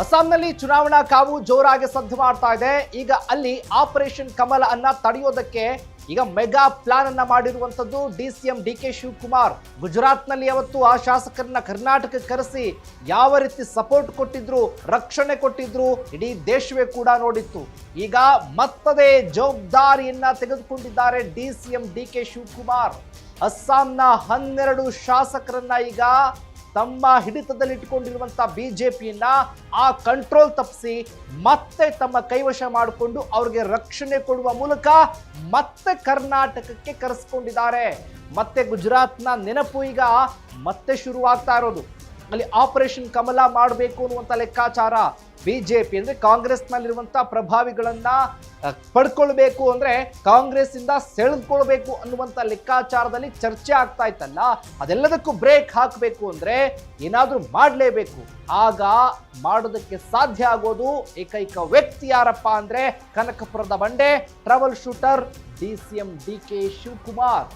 ಅಸ್ಸಾಂನಲ್ಲಿ ಚುನಾವಣಾ ಕಾವು ಜೋರಾಗಿ ಸದ್ದು ಮಾಡ್ತಾ ಇದೆ. ಈಗ ಅಲ್ಲಿ ಆಪರೇಷನ್ ಕಮಲ ಅನ್ನ ತಡೆಯೋದಕ್ಕೆ ಈಗ ಮೆಗಾ ಪ್ಲಾನ್ ಅನ್ನ ಮಾಡಿರುವಂತದ್ದು ಡಿಸಿಎಂ ಡಿಕೆ ಶಿವಕುಮಾರ್. ಗುಜರಾತ್ನಲ್ಲಿ ಅವತ್ತು ಆ ಶಾಸಕರನ್ನ ಕರ್ನಾಟಕಕ್ಕೆ ಕರೆಸಿ ಯಾವ ರೀತಿ ಸಪೋರ್ಟ್ ಕೊಟ್ಟಿದ್ರು, ರಕ್ಷಣೆ ಕೊಟ್ಟಿದ್ರು, ಇಡೀ ದೇಶವೇ ಕೂಡ ನೋಡಿತ್ತು. ಈಗ ಮತ್ತದೇ ಜವಾಬ್ದಾರಿಯನ್ನ ತೆಗೆದುಕೊಂಡಿದ್ದಾರೆ ಡಿಸಿಎಂ ಡಿಕೆ ಶಿವಕುಮಾರ್. ಅಸ್ಸಾಂನ 12 ಶಾಸಕರನ್ನ ಈಗ ತಮ್ಮ ಹಿಡಿತದಲ್ಲಿಟ್ಟುಕೊಂಡಿರುವಂತಹ ಬಿಜೆಪಿಯನ್ನ ಆ ಕಂಟ್ರೋಲ್ ತಪ್ಪಿಸಿ ಮತ್ತೆ ತಮ್ಮ ಕೈವಶ ಮಾಡಿಕೊಂಡು ಅವ್ರಿಗೆ ರಕ್ಷಣೆ ಕೊಡುವ ಮೂಲಕ ಮತ್ತೆ ಕರ್ನಾಟಕಕ್ಕೆ ಕರೆಸ್ಕೊಂಡಿದ್ದಾರೆ. ಮತ್ತೆ ಗುಜರಾತ್ನ ನೆನಪು ಈಗ ಮತ್ತೆ ಶುರುವಾಗ್ತಾ ಇರೋದು. ಅಲ್ಲಿ ಆಪರೇಷನ್ ಕಮಲ ಮಾಡಬೇಕು ಅನ್ನುವಂಥ ಲೆಕ್ಕಾಚಾರ ಬಿಜೆಪಿ ಅಂದ್ರೆ ಕಾಂಗ್ರೆಸ್ನಲ್ಲಿರುವಂತಹ ಪ್ರಭಾವಿಗಳನ್ನ ಪಡ್ಕೊಳ್ಬೇಕು ಅಂದ್ರೆ ಕಾಂಗ್ರೆಸ್ ಇಂದ ಸೆಳೆದುಕೊಳ್ಬೇಕು ಅನ್ನುವಂಥ ಲೆಕ್ಕಾಚಾರದಲ್ಲಿ ಚರ್ಚೆ ಆಗ್ತಾ ಇತ್ತಲ್ಲ, ಅದೆಲ್ಲದಕ್ಕೂ ಬ್ರೇಕ್ ಹಾಕಬೇಕು ಅಂದ್ರೆ ಏನಾದ್ರೂ ಮಾಡಲೇಬೇಕು. ಆಗ ಮಾಡೋದಕ್ಕೆ ಸಾಧ್ಯ ಆಗೋದು ಏಕೈಕ ವ್ಯಕ್ತಿ ಯಾರಪ್ಪ ಅಂದ್ರೆ ಕನಕಪುರದ ಬಂಡೆ trouble shooter DCM DK Shivakumar.